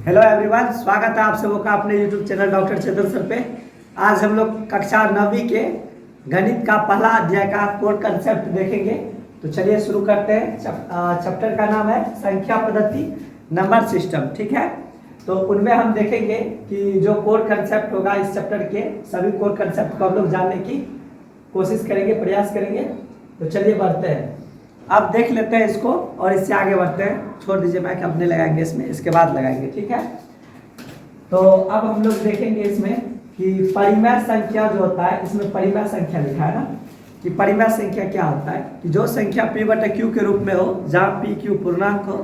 Hello everyone, स्वागत है आप सबों का अपने यूट्यूब चैनल डॉक्टर चेतन सर पे। आज हम लोग कक्षा 9वीं के गणित का पहला अध्याय का कोड कंसेप्ट देखेंगे। तो चलिए शुरू करते हैं। चैप्टर का नाम है संख्या पद्धति नंबर सिस्टम। ठीक है, तो उनमें हम देखेंगे कि जो कोड कंसेप्ट होगा इस चैप्टर के सभी कोड कंसेप्ट को हम लोग जानने की कोशिश करेंगे, प्रयास करेंगे। तो चलिए बढ़ते हैं, अब देख लेते हैं इसको और इससे आगे बढ़ते हैं। छोड़ दीजिए, मैं अपने लगाएंगे इसमें, इसके बाद लगाएंगे। ठीक है, तो अब हम लोग देखेंगे इसमें कि परिमेय संख्या जो होता है, इसमें परिमेय संख्या लिखा है ना, कि परिमेय संख्या क्या होता है कि जो संख्या p बटा q के रूप में हो, जहाँ p q पूर्णांक हो,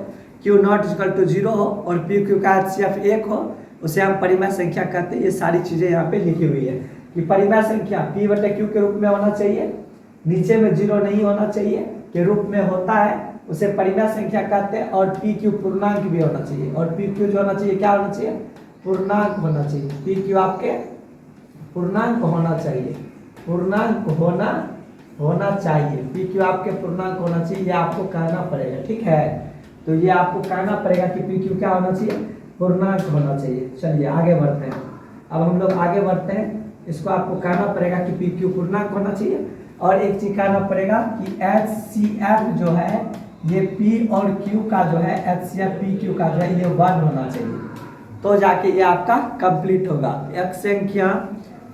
q नॉट इक्वल टू 0 हो और p q का HCF 1 हो, उसे हम परिमेय संख्या कहते हैं। ये सारी चीजें यहाँ पे लिखी हुई है कि परिमेय संख्या p बटा q के रूप में होना चाहिए, नीचे में 0 नहीं होना चाहिए, के रूप में होता है, उसे परिमेय संख्या कहते हैं। और पी क्यू पूर्णांक भी होना चाहिए, और पी क्यू जो होना चाहिए क्या होना चाहिए, पूर्णांक होना चाहिए। पी क्यू आपके पूर्णांक होना चाहिए, पूर्णांक होना चाहिए। पी क्यू आपके पूर्णांक होना चाहिए, ये आपको कहना पड़ेगा। ठीक है, तो ये आपको कहना पड़ेगा कि पी क्यू क्या होना चाहिए, पूर्णांक होना चाहिए। चलिए आगे बढ़ते हैं। अब हम लोग आगे बढ़ते हैं, इसको आपको कहना पड़ेगा कि पी क्यू पूर्णांक होना चाहिए। और एक चीज कहना पड़ेगा कि HCF जो है ये P और Q का जो है HCF PQ का जो है ये 1 होना चाहिए, तो जाके ये आपका कंप्लीट होगा। एक संख्या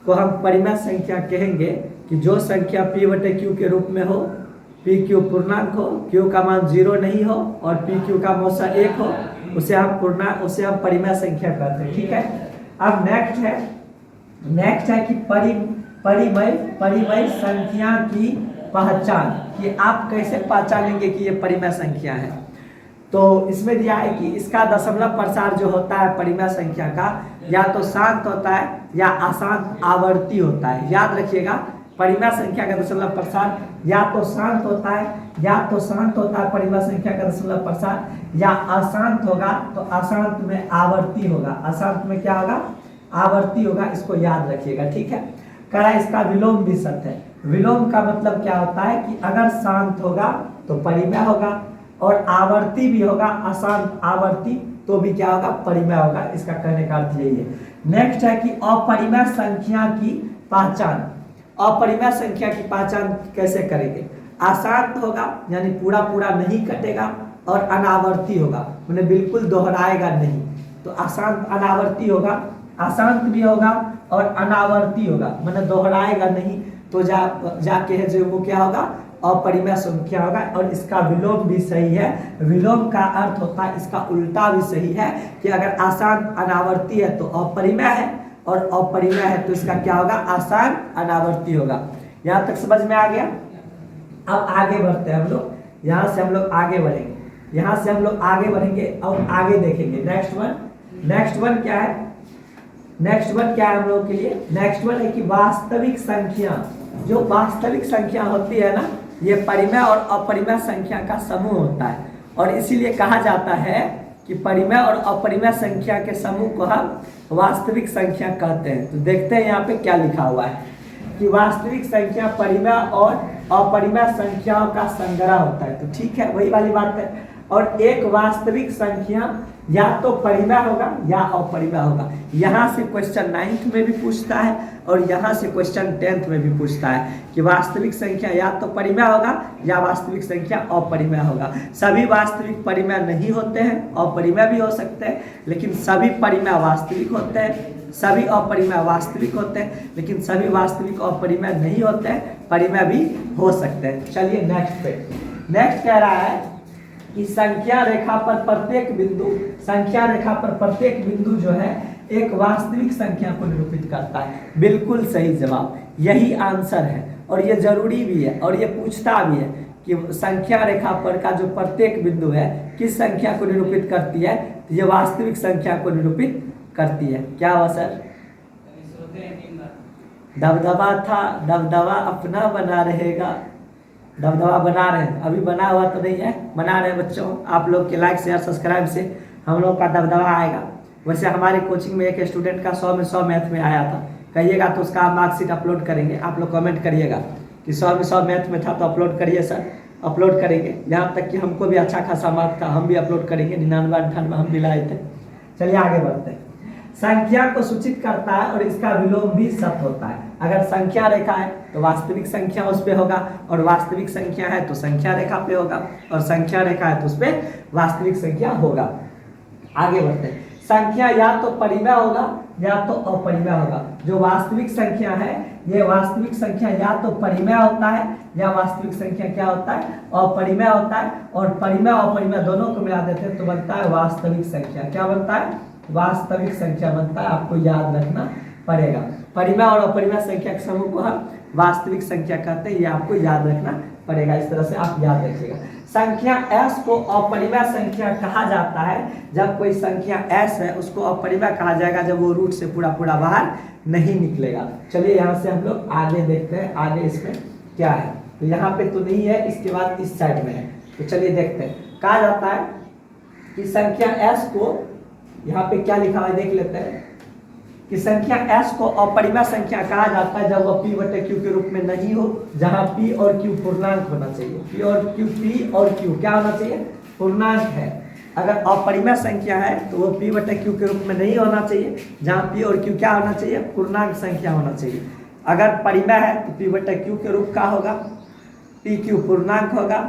को हम परिमेय संख्या कहेंगे कि जो संख्या P बटे Q के रूप में हो, PQ पूर्णांक हो, Q का मान 0 नहीं हो और PQ का मौसा 1 हो, उसे हम परिमेय संख्या कहते हैं। ठीक है, अब नेक्स्ट है कि परिमेय संख्या की पहचान, कि आप कैसे पहचानेंगे कि ये परिमेय संख्या है। तो इसमें दिया है कि इसका दशमलव प्रसार जो होता है परिमेय संख्या का, या तो शांत होता है या अशांत आवर्ती होता है। याद रखिएगा, परिमेय संख्या का दशमलव प्रसार या तो शांत होता है, परिमेय संख्या का दशमलव प्रसार, या अशांत होगा तो अशांत में आवर्ती होगा, अशांत में क्या होगा, आवर्ती होगा। इसको याद रखिएगा। ठीक है, करा इसका विलोम भी सत्य है। विलोम का मतलब क्या होता है कि अगर शांत होगा तो परिमेय होगा, और आवर्ती भी होगा, अशांत आवर्ती तो भी क्या होगा, परिमेय होगा। इसका कहने का अर्थ यही है। नेक्स्ट है कि अपरिमेय संख्या की पहचान। अपरिमेय संख्या की पहचान कैसे करेंगे, अशांत होगा यानी पूरा पूरा नहीं कटेगा, और अनावर्ती होगा मैंने बिल्कुल दोहराएगा नहीं। तो अशांत अनावर्ती होगा, अशांत भी होगा और अनावर्ती होगा मैंने दोहराएगा नहीं, तो जाके है जो वो क्या होगा, अपरिमेय संख्या होगा। और इसका विलोम भी सही है। विलोम का अर्थ होता है, इसका उल्टा भी सही है कि अगर अशांत अनावर्ती है तो अपरिमेय है, और अपरिमेय है तो इसका क्या होगा, अशांत अनावर्ती होगा। यहाँ तक समझ में आ गया। अब आगे बढ़ते हैं हम लोग, यहाँ से हम लोग आगे बढ़ेंगे, और आगे देखेंगे। नेक्स्ट वन क्या है, हम लोगों के लिए नेक्स्ट वन है कि वास्तविक संख्या। जो वास्तविक संख्या होती है ना, ये परिमेय और अपरिमेय संख्या का समूह होता है, और इसीलिए कहा जाता है कि परिमेय और अपरिमेय संख्या के समूह को हम वास्तविक संख्या कहते हैं। तो देखते हैं यहाँ पे क्या लिखा हुआ है कि वास्तविक संख्या परिमेय और अपरिमेय संख्याओं का संग्रह होता है। तो ठीक है, वही वाली बात है। और एक वास्तविक संख्या या तो परिमेय होगा या अपरिमेय होगा। यहाँ से क्वेश्चन 9th में भी पूछता है और यहाँ से क्वेश्चन 10th में भी पूछता है कि वास्तविक संख्या या तो परिमेय होगा या वास्तविक संख्या अपरिमेय होगा। सभी वास्तविक परिमेय नहीं होते हैं, अपरिमेय भी हो सकते हैं, लेकिन सभी परिमेय वास्तविक होते हैं। सभी अपरिमेय वास्तविक होते हैं, लेकिन सभी वास्तविक अपरिमेय नहीं होते हैं, परिमेय भी हो सकते हैं। चलिए नेक्स्ट कह रहा है कि संख्या रेखा पर प्रत्येक बिंदु जो है एक वास्तविक संख्या को निरूपित करता है। बिल्कुल सही जवाब, यही आंसर है, और ये जरूरी भी है, और ये पूछता भी है कि संख्या रेखा पर का जो प्रत्येक बिंदु है किस संख्या को निरूपित करती है, तो ये वास्तविक संख्या को निरूपित करती है। क्या हुआ सर, दबदबा था, दबदबा अपना बना रहेगा। दबदबा बना रहे हैं, अभी बना हुआ तो नहीं है, बना रहे हैं बच्चों। आप लोग के लाइक शेयर सब्सक्राइब से हम लोग का दबदबा आएगा। वैसे हमारी कोचिंग में एक स्टूडेंट का 100 में 100 मैथ में आया था, कहिएगा तो उसका मार्कशीट अपलोड करेंगे। आप लोग कमेंट करिएगा कि 100 में 100 मैथ में था तो अपलोड करिए सर, अपलोड करेंगे। यहाँ तक कि हमको भी अच्छा खासा मार्क था, हम भी अपलोड करेंगे। 99 98 हम भी लाए थे। चलिए आगे बढ़ते हैं। संख्या को सूचित करता है और इसका विलोम भी सत होता है। अगर संख्या रेखा है तो वास्तविक संख्या उस पे होगा, और वास्तविक संख्या है तो संख्या रेखा पे होगा, और संख्या रेखा है तो उस पे वास्तविक संख्या होगा। आगे बढ़ते हैं। संख्या या तो परिमेय होगा या तो अपरिमेय होगा। जो वास्तविक संख्या है, ये वास्तविक संख्या या तो परिमेय होता है या वास्तविक संख्या क्या होता है, अपरिमेय होता है। और परिमेय और अपरिमेय दोनों को मिला देते हैं तो बनता है वास्तविक संख्या। क्या बनता है? वास्तविक संख्या बनता है। आपको याद रखना पड़ेगा। परिमेय और अपरिमेय संख्या के समूह को हम वास्तविक संख्या कहते हैं, ये आपको याद रखना पड़ेगा। इस तरह से आप याद रखिएगा। संख्या s को अपरिमेय संख्या कहा जाता है। जब कोई संख्या s है उसको अपरिमेय कहा जाएगा जब वो रूट से पूरा पूरा बाहर नहीं निकलेगा। चलिए यहाँ से हम लोग आगे देखते हैं, आगे इसमें क्या है। तो यहाँ पे तो नहीं है, इसके बाद इस साइड में है। तो चलिए देखते हैं। कहा जाता है कि संख्या s को, यहाँ पे क्या लिखा हुआ है देख लेते हैं, कि संख्या s को अपरिमेय संख्या कहा जाता है जब वह p बटे q के रूप में नहीं हो, जहां p और q पूर्णांक होना चाहिए। p और q क्या होना चाहिए? पूर्णांक है। अगर अपरिमेय संख्या है तो वो p बटे q के रूप में नहीं होना चाहिए, जहां p और q क्या होना चाहिए? पूर्णांक संख्या होना चाहिए। अगर परिमेय है तो p बटे q के रूप का होगा, p q पूर्णांक होगा,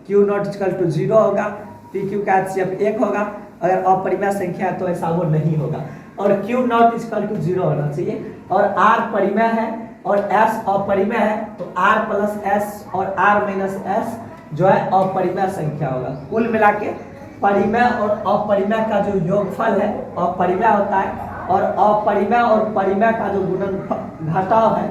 q नॉट इक्वल टू 0 होगा, p q का HCF 1 होगा। अगर अपरिमेय संख्या है तो ऐसा वो नहीं होगा। और Q नॉट इक्वल टू 0 होना चाहिए। और R परिमेय है और S अपरिमेय है तो R प्लस S और R माइनस S जो है अपरिमेय संख्या होगा। कुल मिला के परिमेय और अपरिमेय का जो योगफल है अपरिमेय होता है, और अपरिमेय और परिमेय का जो गुणन घटाव है,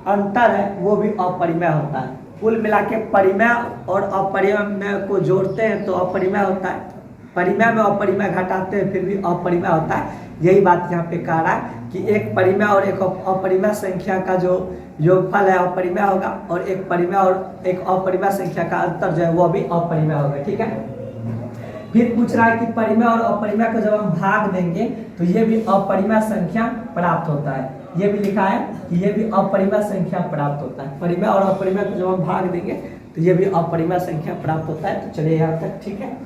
अंतर है, वो भी अपरिमेय होता है। कुल मिला के परिमेय और अपरिमेय को जोड़ते हैं तो अपरिमेय होता है, परिमेय में अपरिमेय घटाते हैं फिर भी अपरिमेय होता है। यही बात यहाँ पे कह रहा है कि एक परिमेय और एक अपरिमेय संख्या का जो योगफल है अपरिमेय होगा, और एक परिमेय और एक अपरिमेय संख्या का अंतर जो है वो भी अपरिमेय होगा। ठीक है। फिर पूछ रहा है कि परिमेय और अपरिमेय को जब हम भाग देंगे तो ये भी अपरिमेय संख्या प्राप्त होता है। ये भी लिखा है कि ये भी अपरिमेय संख्या प्राप्त होता है। परिमेय और अपरिमेय को जब हम भाग देंगे तो ये भी अपरिमेय संख्या प्राप्त होता है। तो चलिए यहाँ तक ठीक है।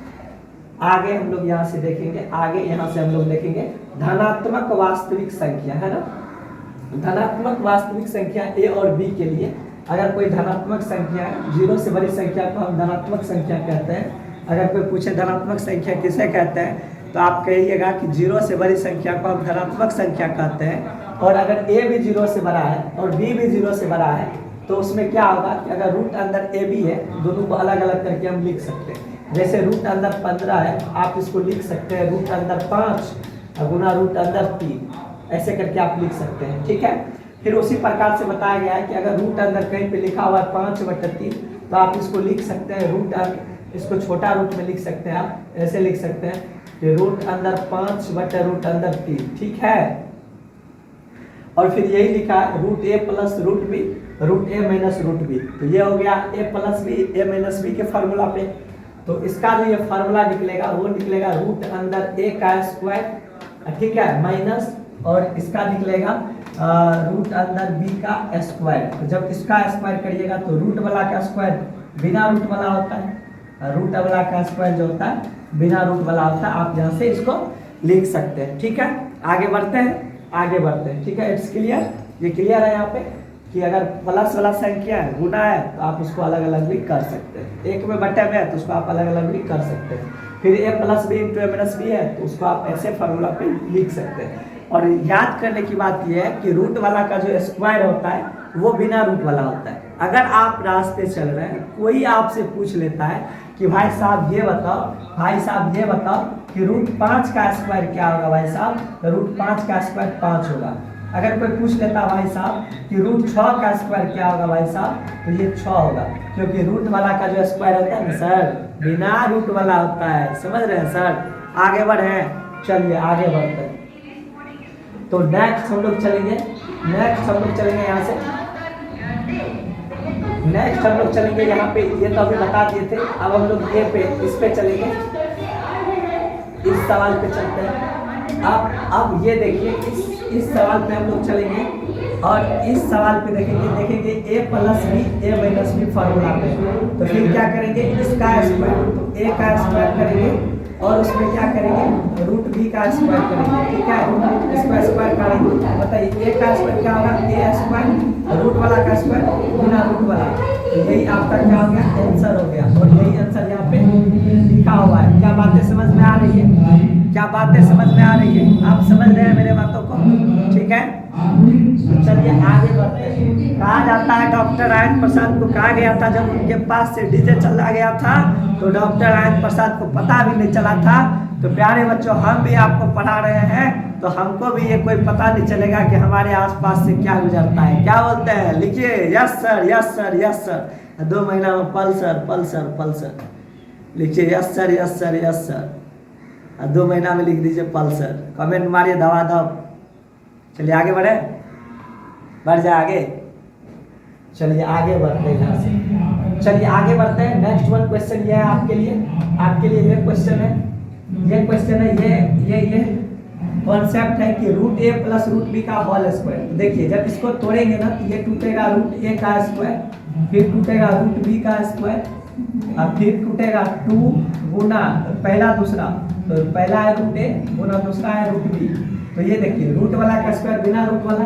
आगे हम लोग यहाँ से देखेंगे, आगे यहाँ से हम लोग देखेंगे धनात्मक वास्तविक संख्या, है ना। धनात्मक वास्तविक संख्या a और b के लिए अगर कोई धनात्मक संख्या है, 0 से बड़ी संख्या को हम धनात्मक संख्या कहते हैं। अगर कोई पूछे धनात्मक संख्या किसे कहते हैं तो आप कहिएगा कि 0 से बड़ी संख्या को हम धनात्मक संख्या कहते हैं। और अगर a भी 0 से बड़ा है और b भी 0 से बड़ा है तो उसमें क्या होगा कि अगर रूट अंदर a b है, दोनों को अलग अलग करके हम लिख सकते हैं। जैसे रूट अंदर 15 है, आप इसको लिख सकते हैं रूट अंदर 5 गुना रूट अंदर 3, ऐसे करके आप लिख सकते हैं। ठीक है। फिर उसी प्रकार से बताया गया है कि अगर रूट अंदर कहीं पे लिखा हुआ है 5/3 तो आप इसको लिख सकते हैं इसको छोटा रूट में लिख सकते हैं। आप ऐसे लिख सकते हैं कि रूट अंदर 5/√3। ठीक है। और फिर यही लिखा है root a plus root B root a minus root B. तो ये हो गया a plus B a minus B के फार्मूला पे। तो इसका जो ये फार्मूला निकलेगा वो निकलेगा रूट अंदर a का स्क्वायर, ठीक है, माइनस, और इसका निकलेगा रूट अंदर b का स्क्वायर। तो जब इसका स्क्वायर करिएगा तो रूट वाला का स्क्वायर बिना रूट वाला होता है, रूट वाला का स्क्वायर जो होता है बिना रूट वाला होता है। आप यहाँ से इसको लिख सकते हैं। ठीक है। आगे बढ़ते हैं। ठीक है। It's clear. ये क्लियर है यहाँ पे कि अगर प्लस वाला संख्या है, गुना है, तो आप उसको अलग अलग भी कर सकते हैं। एक में बटे में है तो उसको आप अलग अलग भी कर सकते हैं। फिर a plus B into a minus B है तो उसको आप ऐसे फार्मूला पे लिख सकते हैं। और याद करने की बात यह है कि रूट वाला का जो स्क्वायर होता है वो बिना रूट वाला होता है। अगर आप रास्ते चल रहे हैं, कोई आपसे पूछ लेता है कि भाई साहब ये बताओ कि रूट 5 का स्क्वायर क्या होगा भाई साहब, तो रूट 5 का स्क्वायर 5 होगा। अगर कोई पूछ लेता भाई साहब कि रूट 6 का स्क्वायर क्या होगा भाई साहब, तो ये 6 होगा, क्योंकि रूट वाला का जो स्क्वायर होता है ना सर, बिना रूट वाला होता है। समझ रहे हैं सर। आगे बढ़े, चलिए आगे बढ़ते हैं। तो नेक्स्ट हम लोग चलेंगे यहाँ से। नेक्स्ट हम लोग चलेंगे यहाँ पे, ये तो अभी बता दिए थे। अब हम लोग ये पे इस पे चलेंगे, इस सवाल पे चलते हैं। अब ये देखिए, इस सवाल पे हम लोग चलेंगे और इस सवाल पे देखेंगे a plus B a minus B formula पे। तो फिर क्या करेंगे, इसका स्क्वायर, तो a का स्क्वायर करेंगे और उसमें क्या करेंगे रूट बी का स्क्वायर करेंगे, ठीक है, इसका स्क्वायर करेंगे। बताइए ए का स्क्वायर क्या होगा, ए स्क्वायर रूट वाला का स्क्वायर गुना रूट वाला। तो यही आपका क्या हो गया, आंसर हो गया। और यही आंसर यहाँ पे लिखा हुआ है। क्या बातें समझ में आ रही है, क्या बातें समझ में आ रही है, आप समझ रहे हैं मेरे बातों को, ठीक है। चलिए आगे बढ़ते हैं। कहा जाता है डॉक्टर राजेंद्र प्रसाद को कहा गया था जब उनके पास से डीजे चला गया था तो डॉक्टर राजेंद्र प्रसाद को पता भी नहीं चला था। तो प्यारे बच्चों, हम भी आपको पढ़ा रहे हैं तो हमको भी ये कोई पता नहीं चलेगा कि हमारे आसपास से क्या गुजरता है। क्या बोलते हैं, लिखिए, yes sir, yes sir, yes sir. 2 महीना में पल्सर पल्सर पल्सर लिखिए, yes sir, yes sir, yes sir. 2 महीना में लिख दीजिए पल्सर। कमेंट मारिए दवा दव। चलिए आगे बढ़े, बढ़ जाए आगे। चलिए आगे बढ़ते हैं यहाँ से। चलिए आगे बढ़ते हैं। नेक्स्ट वन क्वेश्चन ये है आपके लिए ये क्वेश्चन है, ये क्वेश्चन है, ये कॉन्सेप्ट है कि रूट ए प्लस रूट बी का होल स्क्वायर। देखिए जब इसको तोड़ेंगे ना तो ये टूटेगा रूट ए का स्क्वायर, फिर टूटेगा रूट बी का स्क्वायर और फिर टूटेगा 2 गुना पहला दूसरा। तो पहला है रूट ए गुना दूसरा है रूट बी। तो ये देखिए रूट वाला का स्क्वायर बिना रूट वाला,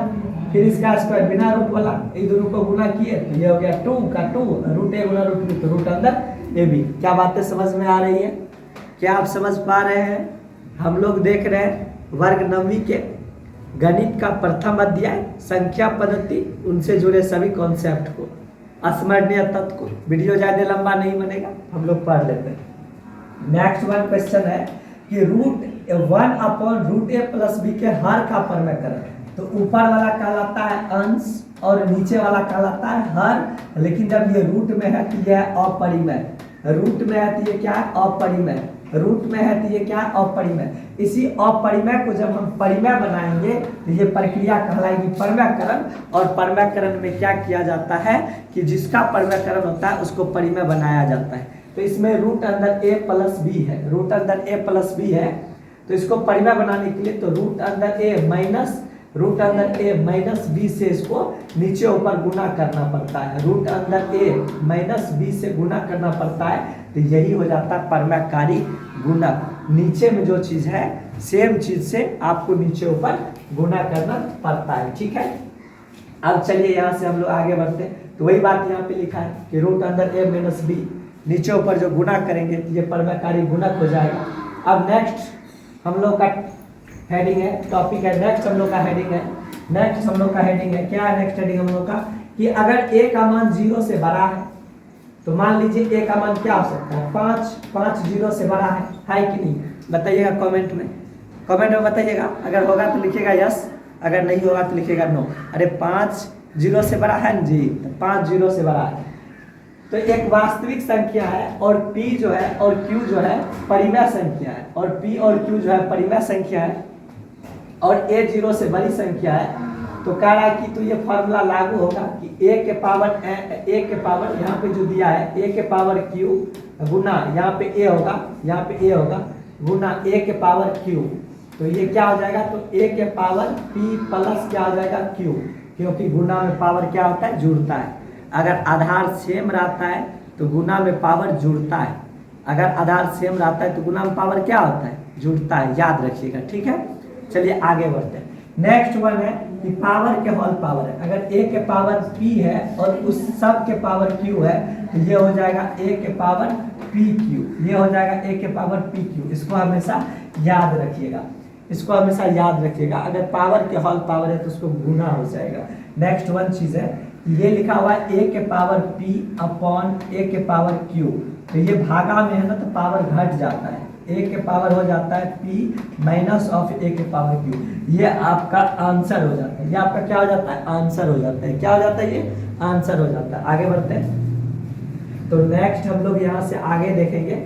फिर इसका स्क्वायर बिना रूट वाला, ये दोनों को गुना किए तो ये हो गया 2 का 2, रूट ए गुना रूट बी, तो रूट अंदर ए बी। क्या बातें समझ में आ रही है, क्या आप समझ पा रहे हैं। हम लोग देख रहे हैं वर्ग 9वीं के गणित का प्रथम अध्याय संख्या पद्धति, उनसे जुड़े सभी कॉन्सेप्ट को, स्मरणीय तत्व को। वीडियो ज़्यादा लंबा नहीं बनेगा, हम लोग पढ़ लेते हैं। नेक्स्ट वन क्वेश्चन है कि रूट 1 अपॉन रूट ए प्लस बी के हर का परिमेय। तो ऊपर वाला कहलाता है अंश और नीचे वाला कहलाता है हर। लेकिन जब ये रूट में है तो यह है अपरिमेय, रूट में है तो ये क्या है, अपरिमेय, रूट में है तो ये क्या है, अपरिमेय। इसी अपरिमेय को जब हम परिमेय बनाएंगे तो ये प्रक्रिया कहलाएगी परिमेयकरण। और परिमेयकरण में क्या किया जाता है कि जिसका परिमेयकरण होता है उसको परिमेय बनाया जाता है। तो इसमें रूट अंदर ए प्लस बी है, रूट अंदर ए प्लस बी है। तो इसको परिमेय बनाने के लिए तो रूट अंदर ए माइनस बी से इसको नीचे ऊपर गुना करना पड़ता है, रूट अंदर ए माइनस बी से गुना करना पड़ता है। तो यही हो जाता है परिमेयकारी गुणक। नीचे में जो चीज़ है सेम चीज़ से आपको नीचे ऊपर गुना करना पड़ता है, ठीक है। अब चलिए यहाँ से हम लोग आगे बढ़ते हैं। तो वही बात यहाँ पे लिखा है कि रूट अंदर ए माइनस बी, नीचे ऊपर जो गुना करेंगे तो ये परिमेयकारी गुणक हो जाएगा। अब नेक्स्ट हम लोग का हेडिंग है, टॉपिक है, नेक्स्ट हम लोग का हेडिंग है, क्या है नेक्स्ट हेडिंग हम लोग का, कि अगर ए का मान 0 से बड़ा है तो मान लीजिए ए का मान क्या हो सकता है, 5 0 से बड़ा है कि नहीं, बताइएगा कमेंट में बताइएगा। अगर होगा तो लिखिएगा यस, अगर नहीं होगा तो लिखिएगा नो। अरे 5 0 से बड़ा है जी, तो 5 0 से बड़ा है। तो एक वास्तविक संख्या है और p जो है और q जो है परिमेय संख्या है, और p और q जो है परिमेय संख्या है और a 0 से बड़ी संख्या है। तो कह रहा है कि तो ये फॉर्मूला लागू होगा कि a के पावर यहाँ पे जो दिया है a के पावर q गुना यहाँ पे a होगा गुना a के पावर q। तो ये क्या हो जाएगा, तो a के पावर p प्लस क्या हो जाएगा q, क्योंकि गुना में पावर क्या होता है, जुड़ता है। अगर आधार सेम रहता है तो गुना में पावर जुड़ता है, अगर आधार सेम रहता है तो गुना में पावर क्या होता है, जुड़ता है, याद रखिएगा, ठीक है। चलिए आगे बढ़ते हैं। नेक्स्ट वन है कि पावर के होल पावर है। अगर a के पावर p है और उस सब के पावर q है तो ये हो जाएगा a के पावर pq, ये हो जाएगा a के पावर pq। इसको हमेशा याद रखिएगा, अगर पावर के होल पावर है तो उसको गुना हो जाएगा। नेक्स्ट वन चीज है, ये लिखा हुआ है a के पावर p अपॉन a के पावर q। तो ये भागा में है ना तो पावर घट जाता है, a के पावर हो जाता है p माइनस ऑफ a के पावर q। ये आपका आंसर हो जाता है, ये आपका क्या हो जाता है, आंसर हो जाता है। क्या हो जाता है, ये आंसर हो जाता है। आगे बढ़ते हैं। तो नेक्स्ट हम लोग यहाँ से आगे देखेंगे,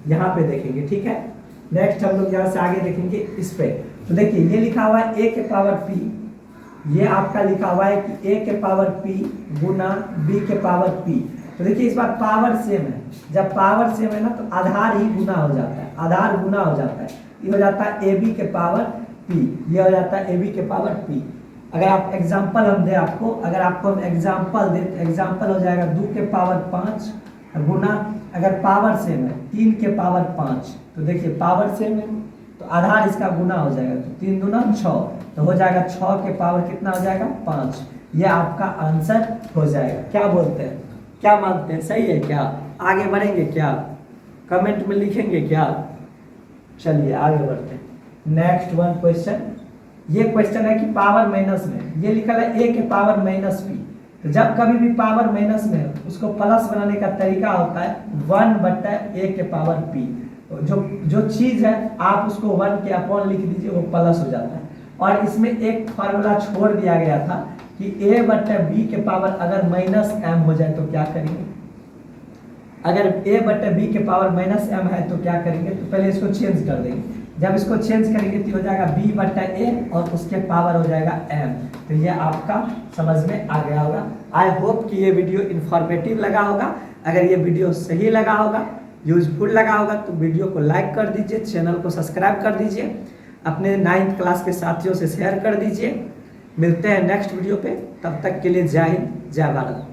यहाँ पे देखेंगे, ठीक है। नेक्स्ट हम लोग यहाँ से आगे देखेंगे इस पे। तो देखिए ये लिखा हुआ है a के पावर p, ये आपका लिखा हुआ है कि a के पावर p गुना b के पावर p। तो देखिए इस बार पावर सेम है, जब पावर सेम है ना तो आधार ही गुना हो जाता है, आधार गुना हो जाता है। ये हो जाता है ab के पावर p, ये हो जाता है ab के पावर p। अगर आप एग्जाम्पल हम दे आपको, अगर आपको हम एग्जाम्पल दे तो एग्जाम्पल हो जाएगा 2 के पावर 5 गुना अगर पावर सेम है 3 के पावर 5, तो देखिए पावर सेम है तो आधार इसका गुना हो जाएगा, तो 3 दूना 6, तो हो जाएगा 6 के पावर कितना हो जाएगा 5। ये आपका आंसर हो जाएगा। क्या बोलते हैं, क्या मानते हैं, सही है क्या? आगे बढ़ेंगे क्या, कमेंट में लिखेंगे क्या? चलिए आगे बढ़ते हैं। नेक्स्ट वन क्वेश्चन, ये क्वेश्चन है कि पावर माइनस में ये लिखा है a के पावर माइनस p, तो जब कभी भी पावर माइनस में है उसको प्लस बनाने का तरीका होता है 1/a के पावर p। तो जो चीज है आप उसको 1 के अपॉन लिख दीजिए, वो प्लस हो जाता है। और इसमें एक फार्मूला छोड़ दिया गया था कि a/b के पावर अगर -m हो जाए तो क्या करेंगे। अगर a/b के पावर -m है तो क्या करेंगे, तो पहले इसको चेंज कर देंगे। जब इसको चेंज करेंगे तो हो जाएगा b/a और उसके पावर हो जाएगा m। तो ये आपका समझ में आ गया होगा। आई होप कि ये वीडियो इन्फॉर्मेटिव लगा होगा। अगर ये वीडियो सही लगा होगा, यूजफुल लगा होगा, तो वीडियो को लाइक कर दीजिए, चैनल को सब्सक्राइब कर दीजिए, अपने 9th क्लास के साथियों से शेयर कर दीजिए। मिलते हैं नेक्स्ट वीडियो पे, तब तक के लिए जय हिंद, जय भारत।